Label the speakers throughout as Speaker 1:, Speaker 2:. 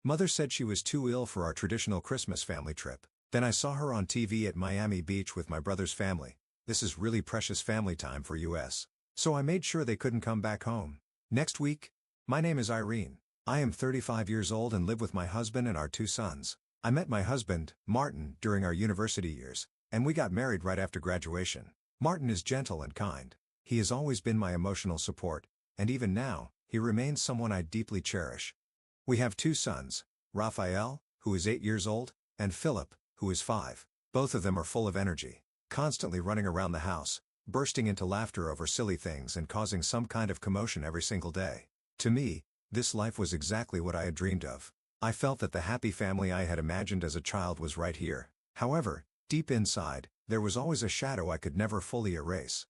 Speaker 1: Mother said she was too ill for our traditional Christmas family trip. Then I saw her on TV at Miami Beach with my brother's family. This is really precious family time for US. So I made sure they couldn't come back home. Next week? My name is Irene. I am 35 years old and live with my husband and our 2 sons. I met my husband, Martin, during our university years, and we got married right after graduation. Martin is gentle and kind. He has always been my emotional support, and even now, he remains someone I deeply cherish. We have 2 sons, Raphael, who is 8 years old, and Philip, who is 5. Both of them are full of energy, constantly running around the house, bursting into laughter over silly things and causing some kind of commotion every single day. To me, this life was exactly what I had dreamed of. I felt that the happy family I had imagined as a child was right here. However, deep inside, there was always a shadow I could never fully erase.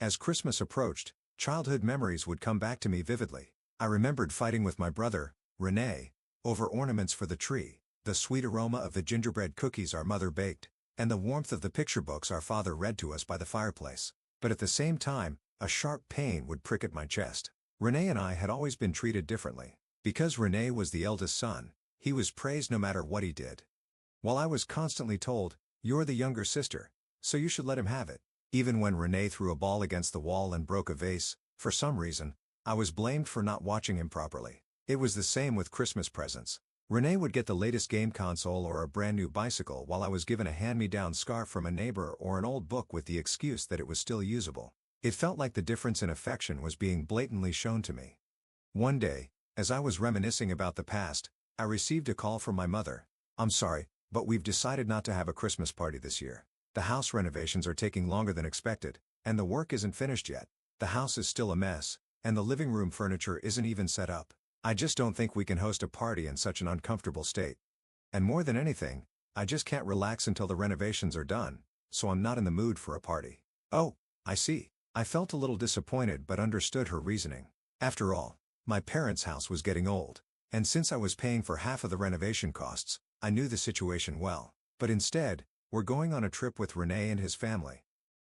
Speaker 1: As Christmas approached, childhood memories would come back to me vividly. I remembered fighting with my brother, René, over ornaments for the tree, the sweet aroma of the gingerbread cookies our mother baked, and the warmth of the picture books our father read to us by the fireplace. But at the same time, a sharp pain would prick at my chest. René and I had always been treated differently. Because René was the eldest son, he was praised no matter what he did. While I was constantly told, "You're the younger sister, so you should let him have it." Even when René threw a ball against the wall and broke a vase, for some reason, I was blamed for not watching him properly. It was the same with Christmas presents. René would get the latest game console or a brand new bicycle while I was given a hand-me-down scarf from a neighbor or an old book with the excuse that it was still usable. It felt like the difference in affection was being blatantly shown to me. One day, as I was reminiscing about the past, I received a call from my mother. "I'm sorry, but we've decided not to have a Christmas party this year. The house renovations are taking longer than expected, and the work isn't finished yet. The house is still a mess, and the living room furniture isn't even set up. I just don't think we can host a party in such an uncomfortable state. And more than anything, I just can't relax until the renovations are done, so I'm not in the mood for a party." "Oh, I see." I felt a little disappointed but understood her reasoning. After all, my parents' house was getting old, and since I was paying for half of the renovation costs, I knew the situation well. "But instead, we're going on a trip with René and his family."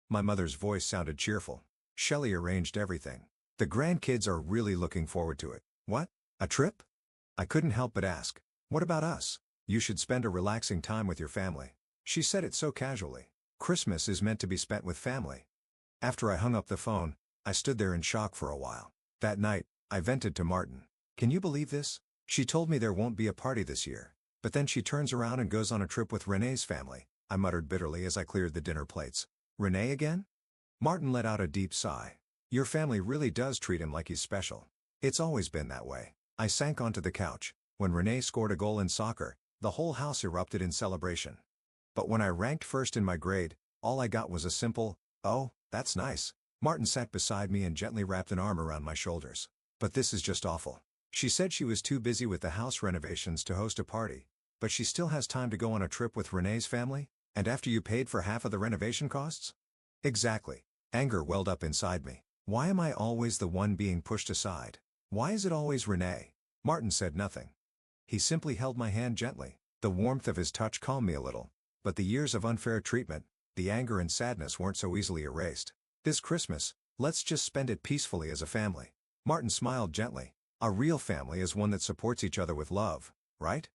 Speaker 1: My mother's voice sounded cheerful. "Shelley arranged everything. The grandkids are really looking forward to it." "What? A trip?" I couldn't help but ask. "What about us? You should spend a relaxing time with your family." She said it so casually. Christmas is meant to be spent with family. After I hung up the phone, I stood there in shock for a while. That night, I vented to Martin. "Can you believe this? She told me there won't be a party this year. But then she turns around and goes on a trip with René's family," I muttered bitterly as I cleared the dinner plates. "René again?" Martin let out a deep sigh. "Your family really does treat him like he's special. It's always been that way." I sank onto the couch. When René scored a goal in soccer, the whole house erupted in celebration. But when I ranked first in my grade, all I got was a simple, "Oh, that's nice." Martin sat beside me and gently wrapped an arm around my shoulders. "But this is just awful." She said she was too busy with the house renovations to host a party, but she still has time to go on a trip with René's family, and after you paid for half of the renovation costs? Exactly. Anger welled up inside me. Why am I always the one being pushed aside? Why is it always René? Martin said nothing. He simply held my hand gently. The warmth of his touch calmed me a little, but the years of unfair treatment, the anger and sadness weren't so easily erased. "This Christmas, let's just spend it peacefully as a family." Martin smiled gently. "A real family is one that supports each other with love, right?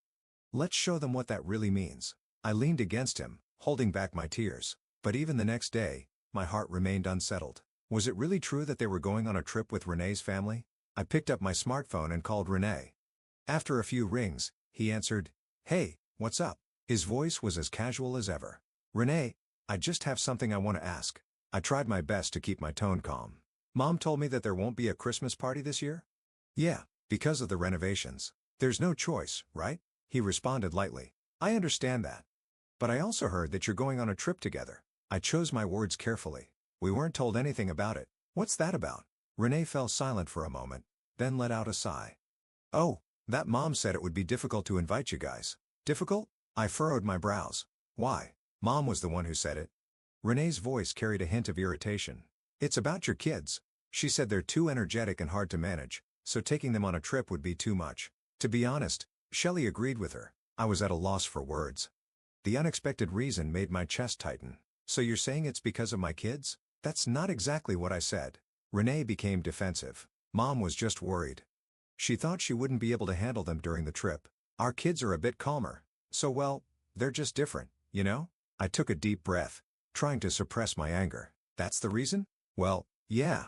Speaker 1: Let's show them what that really means." I leaned against him, holding back my tears. But even the next day, my heart remained unsettled. Was it really true that they were going on a trip with René's family? I picked up my smartphone and called René. After a few rings, he answered, "Hey, what's up?" His voice was as casual as ever. "René, I just have something I want to ask." I tried my best to keep my tone calm. "Mom told me that there won't be a Christmas party this year?" "Yeah, because of the renovations. There's no choice, right?" He responded lightly. "I understand that. But I also heard that you're going on a trip together." I chose my words carefully. "We weren't told anything about it." "What's that about?" René fell silent for a moment, then let out a sigh. "Oh, that Mom said it would be difficult to invite you guys." "Difficult?" I furrowed my brows. "Why? Mom was the one who said it." René's voice carried a hint of irritation. "It's about your kids. She said they're too energetic and hard to manage, so taking them on a trip would be too much." To be honest, Shelley agreed with her. I was at a loss for words. The unexpected reason made my chest tighten. "So you're saying it's because of my kids?" "That's not exactly what I said." René became defensive. "Mom was just worried. She thought she wouldn't be able to handle them during the trip." Our kids are a bit calmer. So well, they're just different, you know? I took a deep breath, trying to suppress my anger. That's the reason? Well, yeah.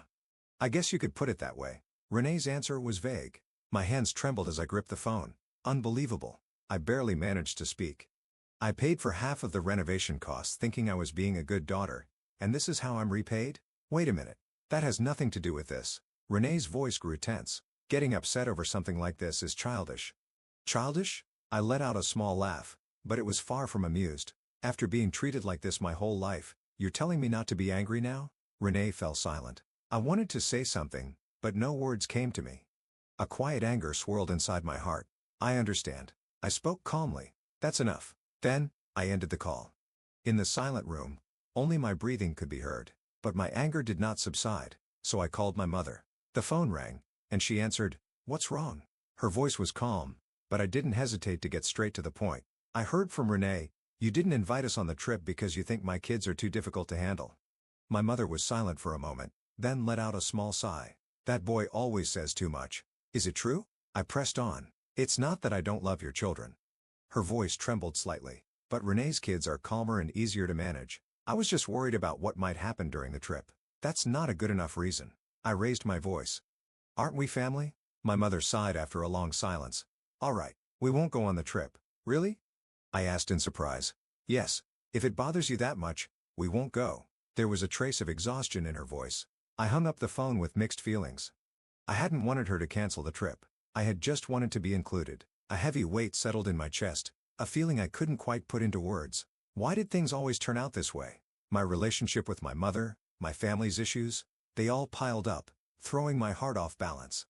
Speaker 1: I guess you could put it that way. Renee's answer was vague. My hands trembled as I gripped the phone. Unbelievable. I barely managed to speak. I paid for half of the renovation costs thinking I was being a good daughter, and this is how I'm repaid? Wait a minute. That has nothing to do with this. Renee's voice grew tense. Getting upset over something like this is childish. Childish? I let out a small laugh, but it was far from amused. After being treated like this my whole life, you're telling me not to be angry now? Renee fell silent. I wanted to say something, but no words came to me. A quiet anger swirled inside my heart. I understand. I spoke calmly. That's enough. Then, I ended the call. In the silent room, only my breathing could be heard, but my anger did not subside, so I called my mother. The phone rang, and she answered, "What's wrong?" Her voice was calm, but I didn't hesitate to get straight to the point. "I heard from Renee, you didn't invite us on the trip because you think my kids are too difficult to handle." My mother was silent for a moment, then let out a small sigh. "That boy always says too much. Is it true?" I pressed on. "It's not that I don't love your children." Her voice trembled slightly. "But Renee's kids are calmer and easier to manage. I was just worried about what might happen during the trip." "That's not a good enough reason." I raised my voice. "Aren't we family?" My mother sighed after a long silence. "All right, we won't go on the trip." "Really?" I asked in surprise. "Yes, if it bothers you that much, we won't go." There was a trace of exhaustion in her voice. I hung up the phone with mixed feelings. I hadn't wanted her to cancel the trip. I had just wanted to be included. A heavy weight settled in my chest, a feeling I couldn't quite put into words. Why did things always turn out this way? My relationship with my mother, my family's issues, they all piled up, throwing my heart off balance.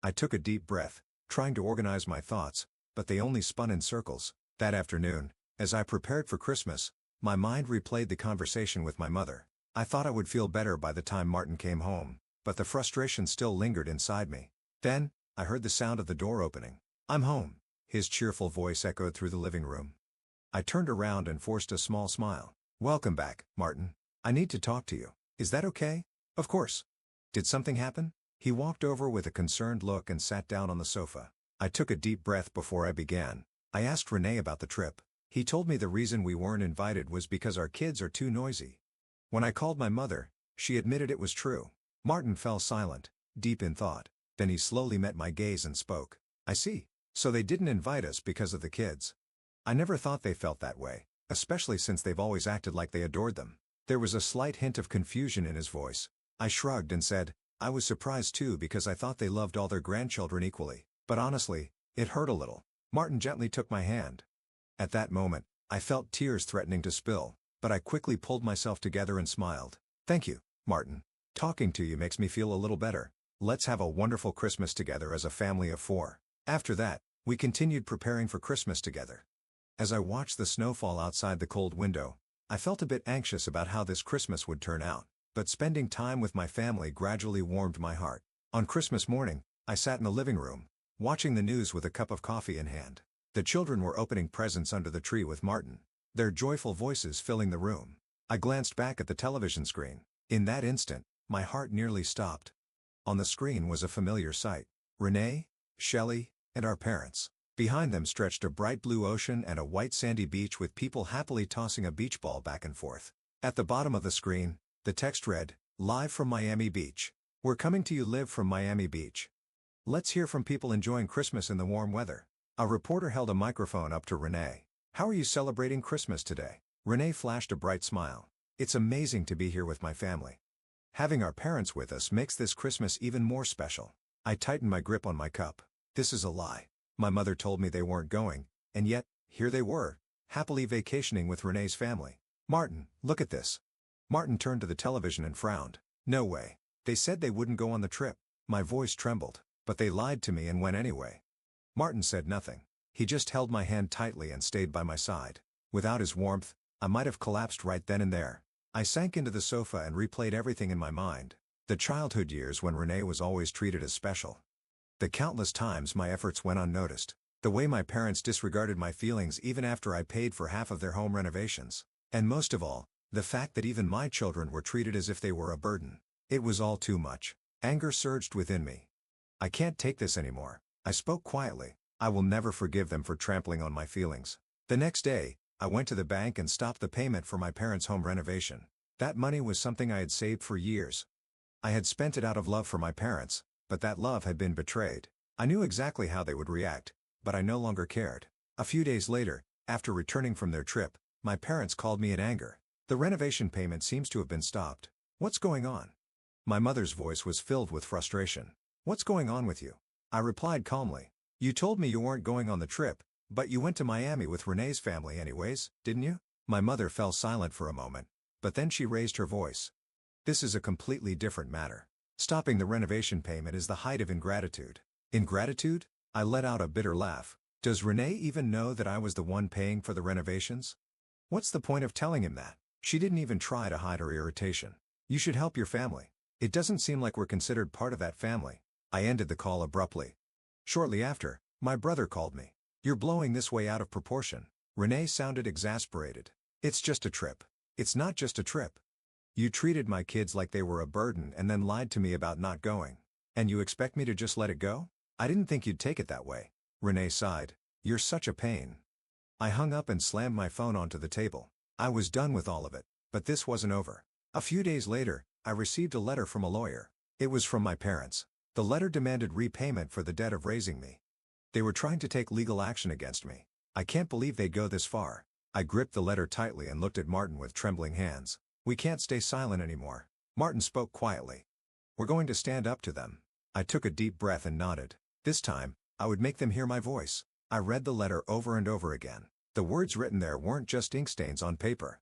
Speaker 1: I took a deep breath, trying to organize my thoughts, but they only spun in circles. That afternoon, as I prepared for Christmas, my mind replayed the conversation with my mother. I thought I would feel better by the time Martin came home, but the frustration still lingered inside me. Then, I heard the sound of the door opening. "I'm home," his cheerful voice echoed through the living room. I turned around and forced a small smile. "Welcome back, Martin. I need to talk to you. Is that okay?" "Of course." "Did something happen?" He walked over with a concerned look and sat down on the sofa. I took a deep breath before I began. "I asked Renee about the trip. He told me the reason we weren't invited was because our kids are too noisy." When I called my mother, she admitted it was true. Martin fell silent, deep in thought. Then he slowly met my gaze and spoke. "I see. So they didn't invite us because of the kids." I never thought they felt that way, especially since they've always acted like they adored them. There was a slight hint of confusion in his voice. I shrugged and said, "I was surprised too because I thought they loved all their grandchildren equally. But honestly, it hurt a little." Martin gently took my hand. At that moment, I felt tears threatening to spill, but I quickly pulled myself together and smiled. "Thank you, Martin. Talking to you makes me feel a little better. Let's have a wonderful Christmas together as a family of 4. After that, we continued preparing for Christmas together. As I watched the snowfall outside the cold window, I felt a bit anxious about how this Christmas would turn out, but spending time with my family gradually warmed my heart. On Christmas morning, I sat in the living room, watching the news with a cup of coffee in hand. The children were opening presents under the tree with Martin, their joyful voices filling the room. I glanced back at the television screen. In that instant, my heart nearly stopped. On the screen was a familiar sight. Renee, Shelley, and our parents. Behind them stretched a bright blue ocean and a white sandy beach with people happily tossing a beach ball back and forth. At the bottom of the screen, the text read, "Live from Miami Beach. We're coming to you live from Miami Beach. Let's hear from people enjoying Christmas in the warm weather." A reporter held a microphone up to Renee. "How are you celebrating Christmas today?" Renee flashed a bright smile. "It's amazing to be here with my family. Having our parents with us makes this Christmas even more special." I tightened my grip on my cup. This is a lie. My mother told me they weren't going, and yet, here they were, happily vacationing with Renee's family. "Martin, look at this." Martin turned to the television and frowned. "No way. They said they wouldn't go on the trip." My voice trembled, "But they lied to me and went anyway." Martin said nothing. He just held my hand tightly and stayed by my side. Without his warmth, I might have collapsed right then and there. I sank into the sofa and replayed everything in my mind. The childhood years when Renee was always treated as special. The countless times my efforts went unnoticed. The way my parents disregarded my feelings even after I paid for half of their home renovations. And most of all, the fact that even my children were treated as if they were a burden. It was all too much. Anger surged within me. "I can't take this anymore." I spoke quietly. I will never forgive them for trampling on my feelings. The next day, I went to the bank and stopped the payment for my parents' home renovation. That money was something I had saved for years. I had spent it out of love for my parents, but that love had been betrayed. I knew exactly how they would react, but I no longer cared. A few days later, after returning from their trip, my parents called me in anger. The renovation payment seems to have been stopped. What's going on? My mother's voice was filled with frustration. What's going on with you? I replied calmly. You told me you weren't going on the trip, but you went to Miami with Renee's family anyways, didn't you? My mother fell silent for a moment, but then she raised her voice. This is a completely different matter. Stopping the renovation payment is the height of ingratitude. Ingratitude? I let out a bitter laugh. Does Renee even know that I was the one paying for the renovations? What's the point of telling him that? She didn't even try to hide her irritation. You should help your family. It doesn't seem like we're considered part of that family. I ended the call abruptly. Shortly after, my brother called me. You're blowing this way out of proportion. Renee sounded exasperated. It's just a trip. It's not just a trip. You treated my kids like they were a burden and then lied to me about not going. And you expect me to just let it go? I didn't think you'd take it that way. Renee sighed. You're such a pain. I hung up and slammed my phone onto the table. I was done with all of it, but this wasn't over. A few days later, I received a letter from a lawyer. It was from my parents. The letter demanded repayment for the debt of raising me. They were trying to take legal action against me. I can't believe they'd go this far. I gripped the letter tightly and looked at Martin with trembling hands. We can't stay silent anymore. Martin spoke quietly. We're going to stand up to them. I took a deep breath and nodded. This time, I would make them hear my voice. I read the letter over and over again. The words written there weren't just ink stains on paper.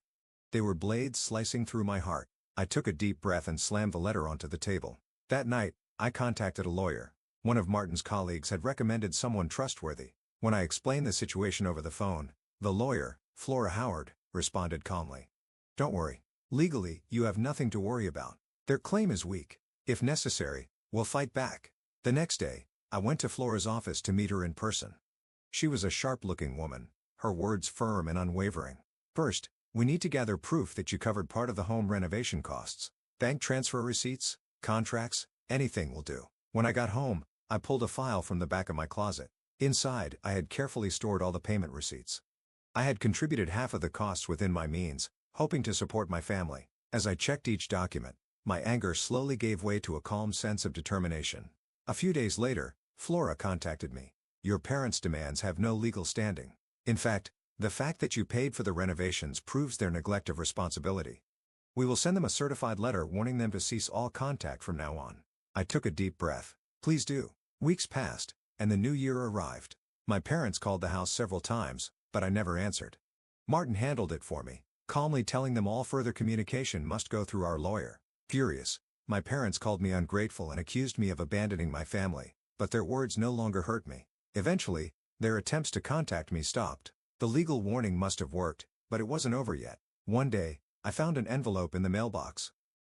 Speaker 1: They were blades slicing through my heart. I took a deep breath and slammed the letter onto the table. That night, I contacted a lawyer. One of Martin's colleagues had recommended someone trustworthy. When I explained the situation over the phone, the lawyer, Flora Howard, responded calmly. Don't worry. Legally, you have nothing to worry about. Their claim is weak. If necessary, we'll fight back. The next day, I went to Flora's office to meet her in person. She was a sharp-looking woman, her words firm and unwavering. First, we need to gather proof that you covered part of the home renovation costs. Bank transfer receipts, contracts, anything will do. When I got home, I pulled a file from the back of my closet. Inside, I had carefully stored all the payment receipts. I had contributed half of the costs within my means, hoping to support my family. As I checked each document, my anger slowly gave way to a calm sense of determination. A few days later, Flora contacted me. Your parents' demands have no legal standing. In fact, the fact that you paid for the renovations proves their neglect of responsibility. We will send them a certified letter warning them to cease all contact from now on. I took a deep breath. Please do. Weeks passed, and the new year arrived. My parents called the house several times, but I never answered. Martin handled it for me, calmly telling them all further communication must go through our lawyer. Furious, my parents called me ungrateful and accused me of abandoning my family, but their words no longer hurt me. Eventually, their attempts to contact me stopped. The legal warning must have worked, but it wasn't over yet. One day, I found an envelope in the mailbox.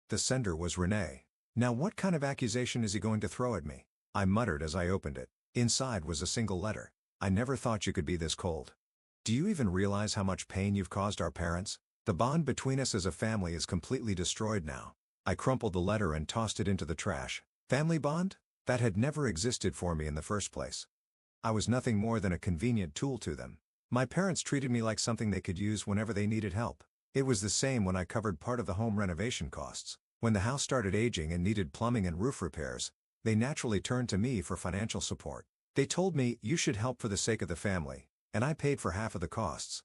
Speaker 1: The sender was Renee. Now what kind of accusation is he going to throw at me? I muttered as I opened it. Inside was a single letter. I never thought you could be this cold. Do you even realize how much pain you've caused our parents? The bond between us as a family is completely destroyed now. I crumpled the letter and tossed it into the trash. Family bond? That had never existed for me in the first place. I was nothing more than a convenient tool to them. My parents treated me like something they could use whenever they needed help. It was the same when I covered part of the home renovation costs. When the house started aging and needed plumbing and roof repairs, they naturally turned to me for financial support. They told me, you should help for the sake of the family, and I paid for half of the costs.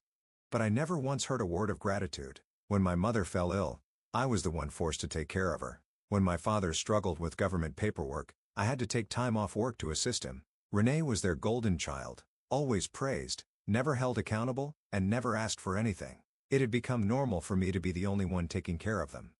Speaker 1: But I never once heard a word of gratitude. When my mother fell ill, I was the one forced to take care of her. When my father struggled with government paperwork, I had to take time off work to assist him. Renee was their golden child, always praised, never held accountable, and never asked for anything. It had become normal for me to be the only one taking care of them.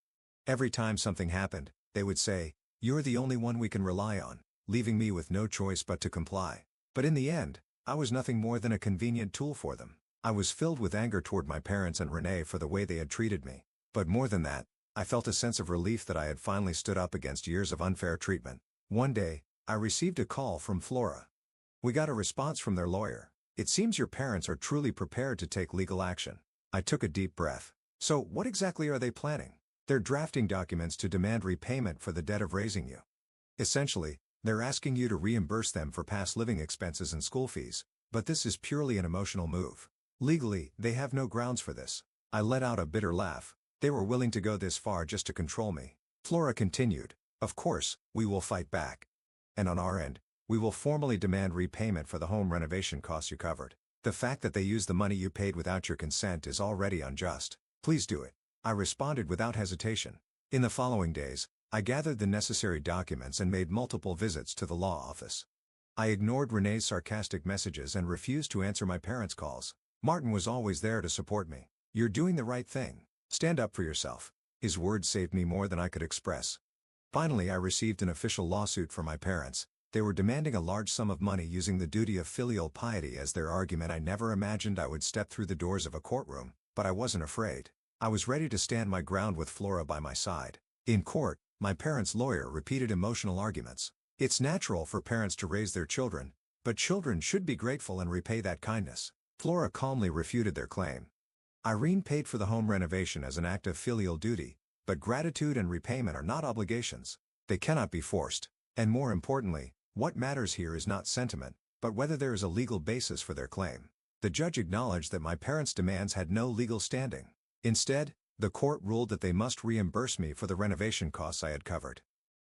Speaker 1: Every time something happened, they would say, you're the only one we can rely on, leaving me with no choice but to comply. But in the end, I was nothing more than a convenient tool for them. I was filled with anger toward my parents and Renee for the way they had treated me. But more than that, I felt a sense of relief that I had finally stood up against years of unfair treatment. One day, I received a call from Flora. We got a response from their lawyer. It seems your parents are truly prepared to take legal action. I took a deep breath. So, what exactly are they planning? They're drafting documents to demand repayment for the debt of raising you. Essentially, They're asking you to reimburse them for past living expenses and school fees, but this is purely an emotional move. Legally, they have no grounds for this. I let out a bitter laugh. They were willing to go this far just to control me. Flora continued, "Of course, we will fight back. And on our end, we will formally demand repayment for the home renovation costs you covered. The fact that they used the money you paid without your consent is already unjust. Please do it." I responded without hesitation. In the following days, I gathered the necessary documents and made multiple visits to the law office. I ignored Renee's sarcastic messages and refused to answer my parents' calls. Martin was always there to support me. "You're doing the right thing. Stand up for yourself." His words saved me more than I could express. Finally, I received an official lawsuit from my parents. They were demanding a large sum of money using the duty of filial piety as their argument. I never imagined I would step through the doors of a courtroom, but I wasn't afraid. I was ready to stand my ground with Flora by my side. In court, my parents' lawyer repeated emotional arguments. It's natural for parents to raise their children, but children should be grateful and repay that kindness. Flora calmly refuted their claim. Irene paid for the home renovation as an act of filial duty, but gratitude and repayment are not obligations. They cannot be forced. And more importantly, what matters here is not sentiment, but whether there is a legal basis for their claim. The judge acknowledged that my parents' demands had no legal standing. Instead, the court ruled that they must reimburse me for the renovation costs I had covered.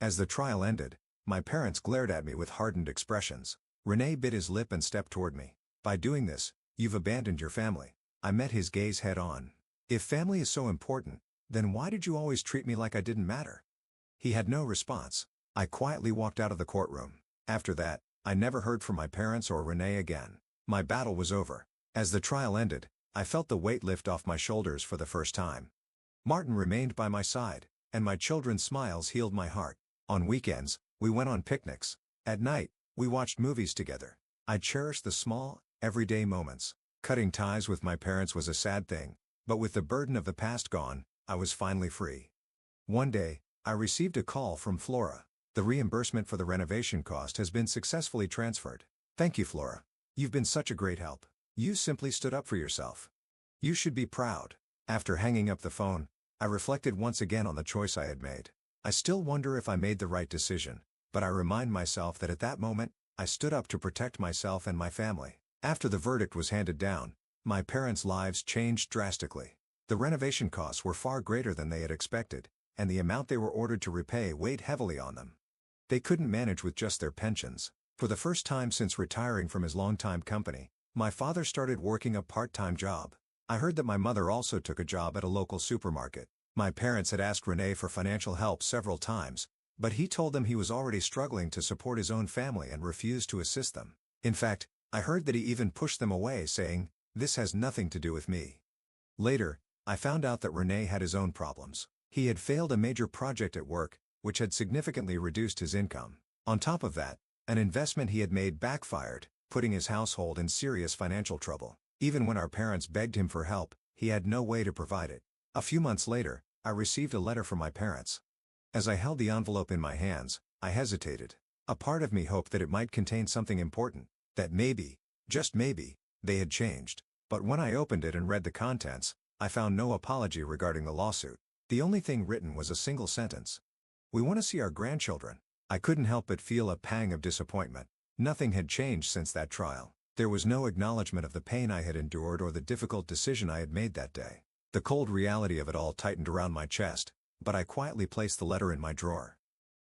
Speaker 1: As the trial ended, my parents glared at me with hardened expressions. Renee bit his lip and stepped toward me. "By doing this, you've abandoned your family." I met his gaze head on. "If family is so important, then why did you always treat me like I didn't matter?" He had no response. I quietly walked out of the courtroom. After that, I never heard from my parents or Renee again. My battle was over. As the trial ended, I felt the weight lift off my shoulders for the first time. Martin remained by my side, and my children's smiles healed my heart. On weekends, we went on picnics. At night, we watched movies together. I cherished the small, everyday moments. Cutting ties with my parents was a sad thing, but with the burden of the past gone, I was finally free. One day, I received a call from Flora. "The reimbursement for the renovation cost has been successfully transferred. Thank you, Flora. You've been such a great help. You simply stood up for yourself. You should be proud." After hanging up the phone, I reflected once again on the choice I had made. I still wonder if I made the right decision, but I remind myself that at that moment, I stood up to protect myself and my family. After the verdict was handed down, my parents' lives changed drastically. The renovation costs were far greater than they had expected, and the amount they were ordered to repay weighed heavily on them. They couldn't manage with just their pensions. For the first time since retiring from his longtime company, my father started working a part-time job. I heard that my mother also took a job at a local supermarket. My parents had asked Renee for financial help several times, but he told them he was already struggling to support his own family and refused to assist them. In fact, I heard that he even pushed them away, saying, "This has nothing to do with me." Later, I found out that Renee had his own problems. He had failed a major project at work, which had significantly reduced his income. On top of that, an investment he had made backfired, putting his household in serious financial trouble. Even when our parents begged him for help, he had no way to provide it. A few months later, I received a letter from my parents. As I held the envelope in my hands, I hesitated. A part of me hoped that it might contain something important, that maybe, just maybe, they had changed. But when I opened it and read the contents, I found no apology regarding the lawsuit. The only thing written was a single sentence. "We want to see our grandchildren." I couldn't help but feel a pang of disappointment. Nothing had changed since that trial. There was no acknowledgement of the pain I had endured or the difficult decision I had made that day. The cold reality of it all tightened around my chest, but I quietly placed the letter in my drawer.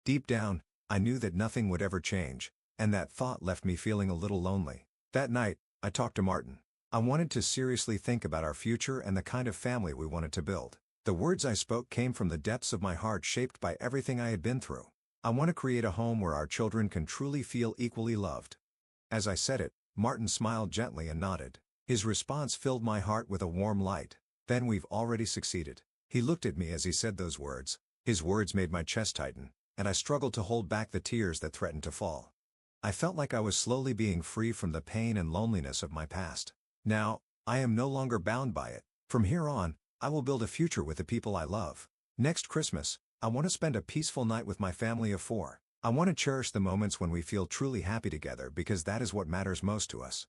Speaker 1: Deep down, I knew that nothing would ever change, and that thought left me feeling a little lonely. That night, I talked to Martin. I wanted to seriously think about our future and the kind of family we wanted to build. The words I spoke came from the depths of my heart, shaped by everything I had been through. "I want to create a home where our children can truly feel equally loved." As I said it, Martin smiled gently and nodded. His response filled my heart with a warm light. "Then we've already succeeded." He looked at me as he said those words. His words made my chest tighten, and I struggled to hold back the tears that threatened to fall. I felt like I was slowly being free from the pain and loneliness of my past. Now, I am no longer bound by it. From here on, I will build a future with the people I love. Next Christmas, I want to spend a peaceful night with my family of 4. I want to cherish the moments when we feel truly happy together, because that is what matters most to us.